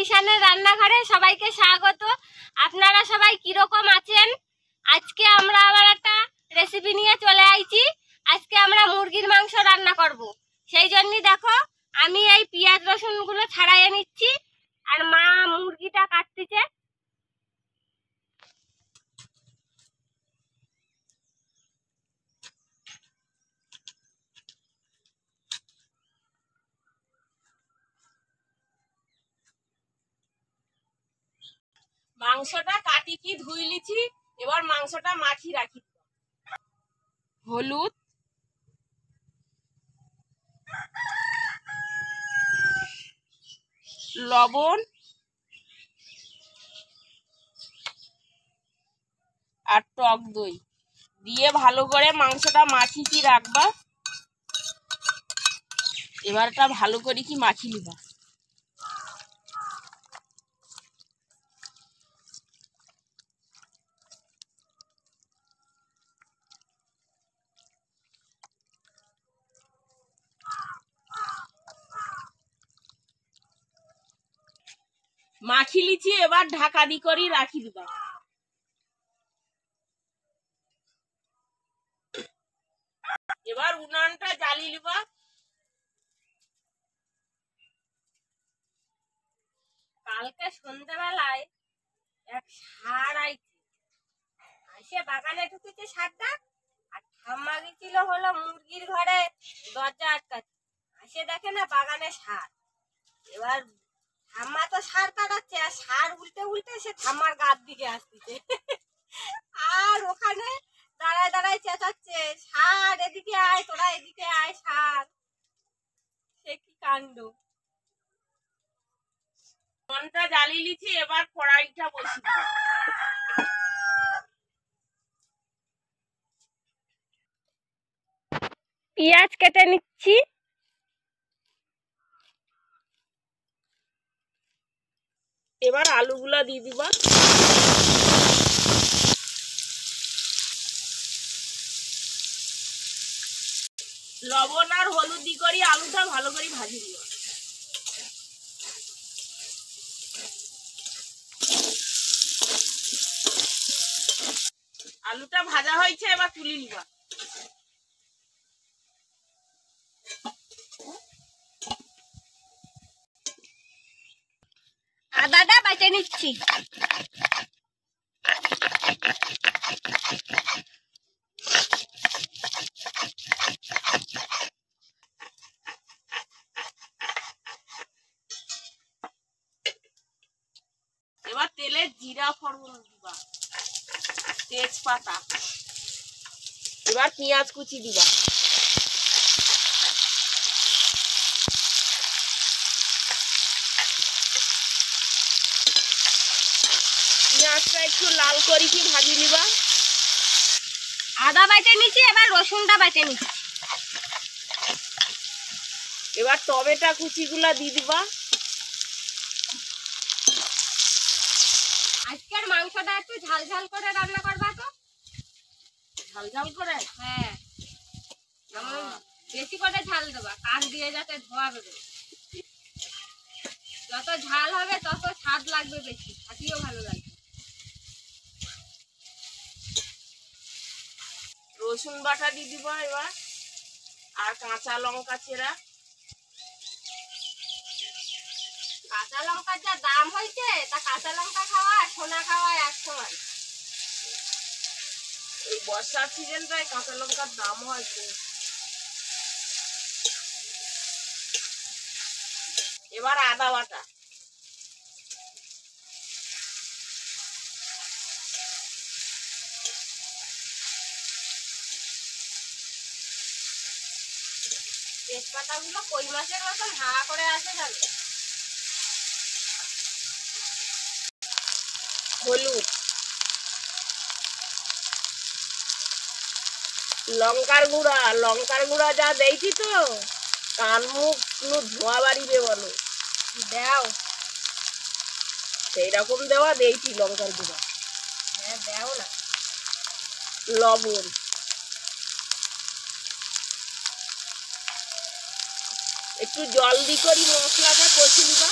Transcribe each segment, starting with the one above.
কিষানের রান্নাঘরে সবাইকে স্বাগত। আপনারা সবাই কিরকম আছেন? আজকে আমরা আবার একটা রেসিপি নিয়ে চলে আইছি। আজকে আমরা মুরগির মাংস রান্না করব। সেই জন্যই দেখো আমি এই পেঁয়াজ রসুনগুলো ছাড়াইয়ে নিচ্ছি আর মা মুরগিটা কাটতেছে। মাংসটা কাটি কি ধুই লিছি, এবার মাংসটা মাখি রাখি। হলুদ, লবণ আর টক দই দিয়ে ভালো করে মাংসটা মাখিয়ে রাখবা। এবার এটা ভালো করে কি মাখি নিবা। মাখি লিছি, এবার ঢাকা দি করি রাখি দিবা। এবার উনানটা জ্বালি লিবা। কালকে সন্ধ্যাবেলায় এক ষাঁড় আইছে বাগানে ঢুকেছে ষাঁড়টা, আর ঠাম্মা গেছিল হলো মুরগির ঘরে দরজা আটকাচ্ছে। আসে দেখে না বাগানে ষাঁড়। এবার ঠাম্মা তো ষাঁড় তাড়াচ্ছে আর ষাঁড় উল্টে উল্টে সে ঠাম্মার গার দিকে আসতেছে। আর ওখানে দাঁড়ায় দাঁড়ায় চেঁচাচ্ছে, ষাঁড় এদিকে আয়, তোরা এদিকে আয় ষাঁড়। সে কি কাণ্ড! উনানটা জ্বালি লিছি, এবার কড়াইটা বসিয়ে দিবা। পেঁয়াজ কেটে নিচ্ছি। এবার আলুগুলা দিয়ে দিবা। লবণ আর হলুদ দিয়ে করি আলুটা ভালো করে ভাজি দিবা। আলুটা ভাজা হয়েছে, এবার তুলে নিবা। আদাটা বেটে নিচ্ছি। এবার তেলে জিরা ফোড়ন দিবা, তেজপাতা, এবার পেঁয়াজ কুচি দিবা। পেঁয়াজটা একটু লাল করে কি ভাজি নিবা। আদা বেটে নিচ্ছি, এবার রসুনটা বেটে নিচ্ছি। এবার টমেটো কুচিগুলা দিয়ে দিবা। আজকের মাংসটা একটু ঝাল ঝাল করে রান্না করবা তো। ঝাল ঝাল করে? হ্যাঁ, বেশি করে ঝাল দেবা, কান দিয়ে যাতে ধোয়া বেরোয়। যত ঝাল হবে তত স্বাদ লাগবে বেশি, খাতিও ভালো লাগবে। রসুন বাটা দিয়ে দিবা এবার, আর কাঁচা লঙ্কা চেরা। কাঁচা লঙ্কার যা দাম হয়েছে, তা কাঁচা লঙ্কা খাওয়া আর সোনা খাওয়া এক সমান। এই বর্ষার সিজনটায় কাঁচা লঙ্কার দাম হয়েছে। এবার আদা বাটা, তেজপাতা গুলো কই মাছের মতন হাওয়া করে আসে জানো। হলুদ, লঙ্কার গুঁড়া যা দেইছি তো কান মুখ ধোঁয়া বাড়িবে বলো। দাও, সেই রকম দেওয়া দেইছি লঙ্কার গুঁড়া। হ্যাঁ দাও না। লবণ, একটু জল দি করি মশলাটা কষি নিবা।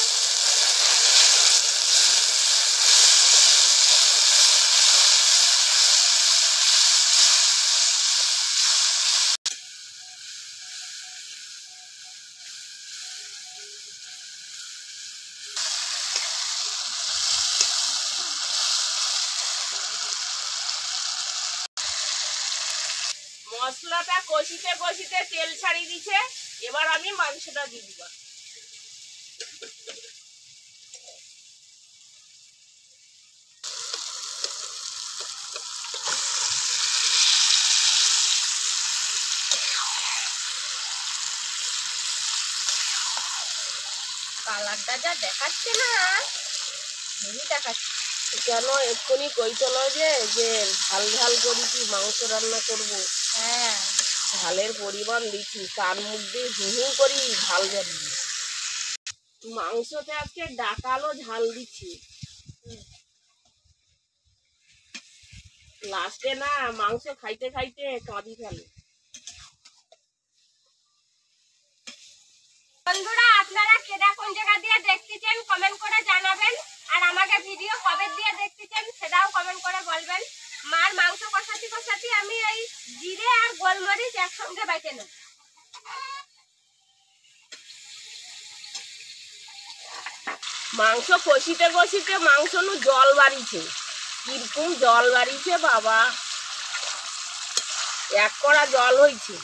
মশলাটা কষিতে কষিতে তেল ছাড়িয়ে দিছে। এবার আমি মাংসটা দিয়ে দিব। কালারটা যা দেখাচ্ছে না, হেভি দেখাচ্ছে। কেন এক্ষুনি কইছিল যে যে ঝাল ঝাল করি কি মাংস রান্না করব। হ্যাঁ, ঝালের পরিমাণ দিচ্ছি, কান মুখ দিয়ে হুহু করি ঝাল বেরিয়ে। মাংসতে আজকে ডাকালো ঝাল দিচ্ছি। লাস্টে না মাংস খাইতে খাইতে কাঁদি ফেলে। বন্ধুরা, আপনারা কেডা কোন জায়গা দিয়ে দেখতেছেন কমেন্ট করে জানাবেন। আর আমাকে ভিডিও কবে দিয়ে দেখতেছেন সেটাও কমেন্ট করে বলবেন। মার মাংস কষাতে কষাতে আমি এই জিরে আর গোলমরিচ একসঙ্গে বাইটে নেব। মাংস কষিতে কষিতে মাংস নু জল বাড়িছে। কিরকম জল বাড়িছে বাবা, এক কড়া জল হয়েছে।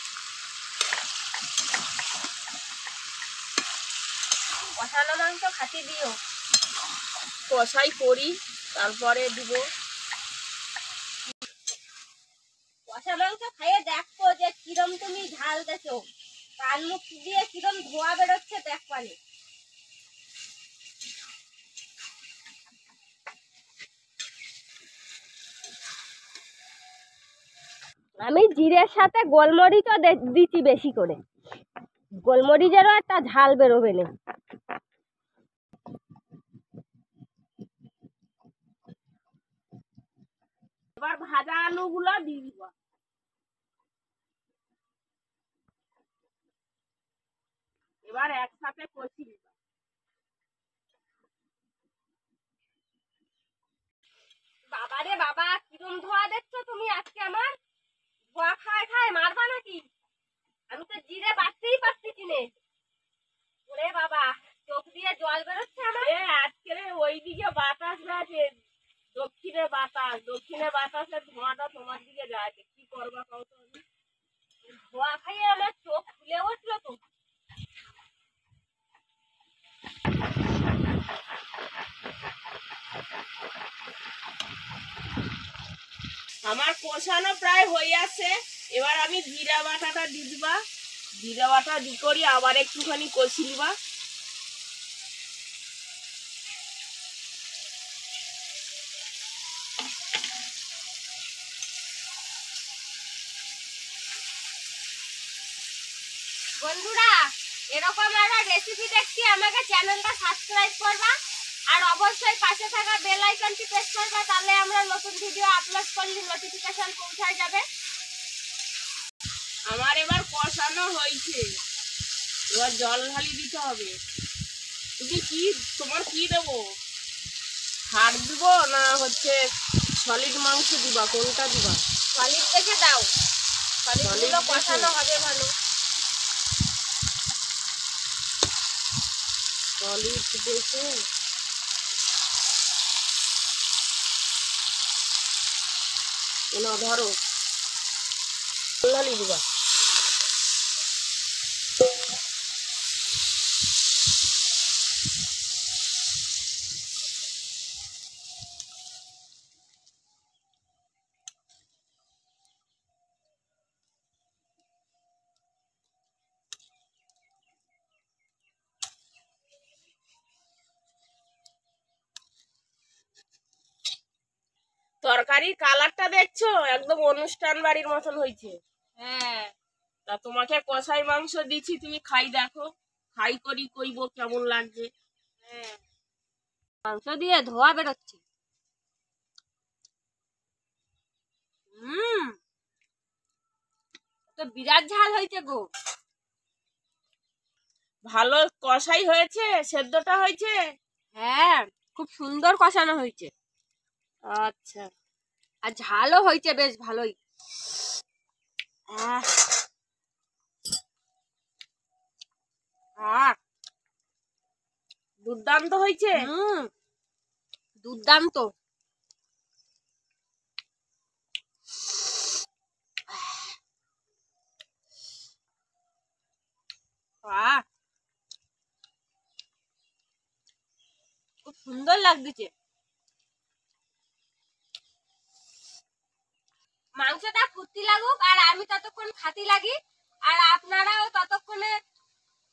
কষানো মাংস খাতি দিও। কষাই করি তারপরে দিব। কষা মাংস খাইয়ে দেখো যে কিরম তুমি ঝাল দেছো, কান মুখ দিয়ে কিরম ধোয়া বেরোচ্ছে দেখবানি। আমি জিরের সাথে গোলমরিচও দিচ্ছি বেশি করে, গোলমরিচেরও একটা ঝাল বেরোবে না। এবার ভাজা আলুগুলো দিয়ে দিব। এবার একসাথে কষি দিব। বাবারে বাবা, কিরম ধোয়া দেখছো তুমি আজকে আমার? ধোয়া খায় খায় মারবা নাকি? আমি তো জিরে বাড়তেই পারছি নে। ওরে বাবা, চোখ দিয়ে জল বেরোচ্ছে আমার। আজকে ওইদিকে বাতাস আছে, দক্ষিণে বাতাসের ধোঁয়াটা তোমার দিকে যায়, কি করবা কও তো? ধোয়া খাইয়ে আমার চোখ ফুলে উঠলো তো। আমার কষানো প্রায় হয়ে আছে। এবার আমি জিরা বাটাটা দিয়ে দিবা। জিরা বাটা দি করি আবার একটুখানি কষি নিবা। বন্ধুরা, এরকম একটা রেসিপি দেখতে আমাকে চ্যানেলটা সাবস্ক্রাইব করবা আর অবশ্যই পাশে থাকা বেল আইকনটি প্রেস করবা, তাহলে আমরা নতুন ভিডিও আপলোড করলে নোটিফিকেশন পৌঁছায় যাবে। আমার এবার কষানো হয়েছে, এবার জল ঢালি দিতে হবে। তোমার কি দেবো? হাড় দিব না হচ্ছে সলিড মাংস দিবা, কোনটা দিবা? সলিড দেখে দাও, সলিডগুলো কষানো হবে ভালো। সলিড দেখে না, ধরো জল ঢালি দিবা। তরকারির কালারটা দেখছো, একদম অনুষ্ঠান বাড়ির মতন হয়েছে। হ্যাঁ, তা তোমাকে কষাই মাংস দিচ্ছি, তুমি খাই দেখো, খাই করি কইব কেমন লাগছে। হ্যাঁ, মাংস দিয়ে ধোয়া বেরোচ্ছে। তো বিরাট ঝাল হয়েছে গো। ভালো কষাই হয়েছে, সেদ্ধটা হয়েছে। হ্যাঁ, খুব সুন্দর কষানো হয়েছে। আচ্ছা, আর ঝালও হয়েছে বেশ ভালোই। আহ, আহ, দুর্দান্ত হয়েছে। দুর্দান্ত। আহ, খুব সুন্দর লাগতেছে। মাংসটা ফুর্তি লাগুক আর আমি ততক্ষণ খাতি লাগি। আর আপনারাও ততক্ষণে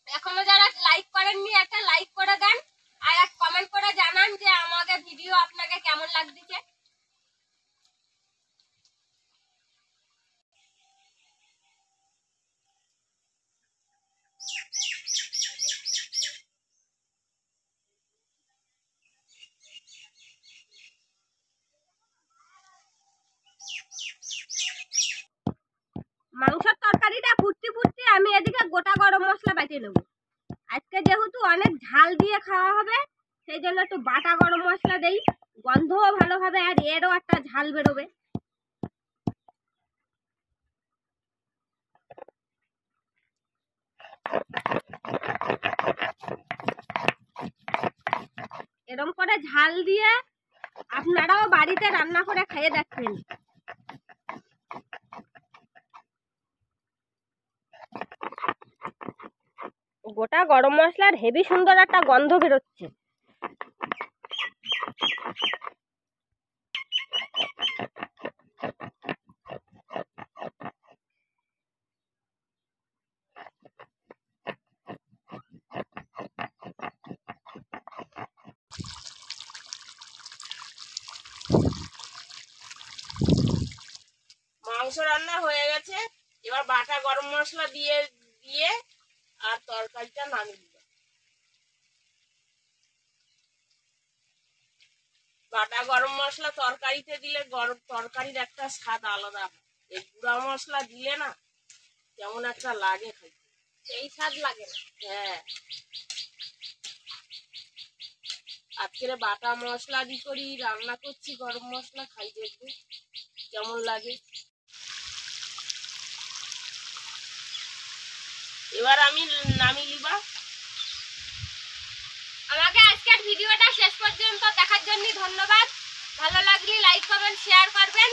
এখনো যারা লাইক করেননি একটা লাইক করে দেন আর এক কমেন্ট করে জানান যে আমাদের ভিডিও আপনাকে কেমন লাগতেছে। মাংসের তরকারিটা ফুটতে ফুটতে আমি এদিকে গোটা গরম মশলা বেটে নেবো। আজকে যেহেতু অনেক ঝাল দিয়ে খাওয়া হবে সেই জন্য একটু বাটা গরম মশলা দেই, গন্ধও ভালো হবে আর এরও একটা ঝাল বেরোবে। এরকম করে ঝাল দিয়ে আপনারাও বাড়িতে রান্না করে খেয়ে দেখবেন। গোটা গরম মশলার হেভি সুন্দর একটা গন্ধ বেরোচ্ছে। মাংস রান্না হয়ে গেছে, এবার বাটা গরম মশলা দিয়ে দিয়ে আর তরকারিটা নামিয়ে দিলাম। বাটা গরম মশলা তরকারিতে দিলে গরম তরকারির একটা স্বাদ আলাদা হয়। এই গুঁড়া মশলা দিলে না কেমন একটা লাগে খাইতে, সেই স্বাদ লাগে না। হ্যাঁ, আজকে বাটা মশলা দিয়ে করি রান্না করছি, গরম মশলা খাই দেখবো কেমন লাগে। এবার আমি নামিয়ে নিবা। আমাকে আজকের ভিডিওটা শেষ পর্যন্ত দেখার জন্য ধন্যবাদ। ভালো লাগলে লাইক কমেন্ট শেয়ার করবেন।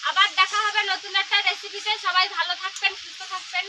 আবার দেখা হবে নতুন একটা রেসিপিতে। সবাই ভালো থাকবেন, সুস্থ থাকবেন।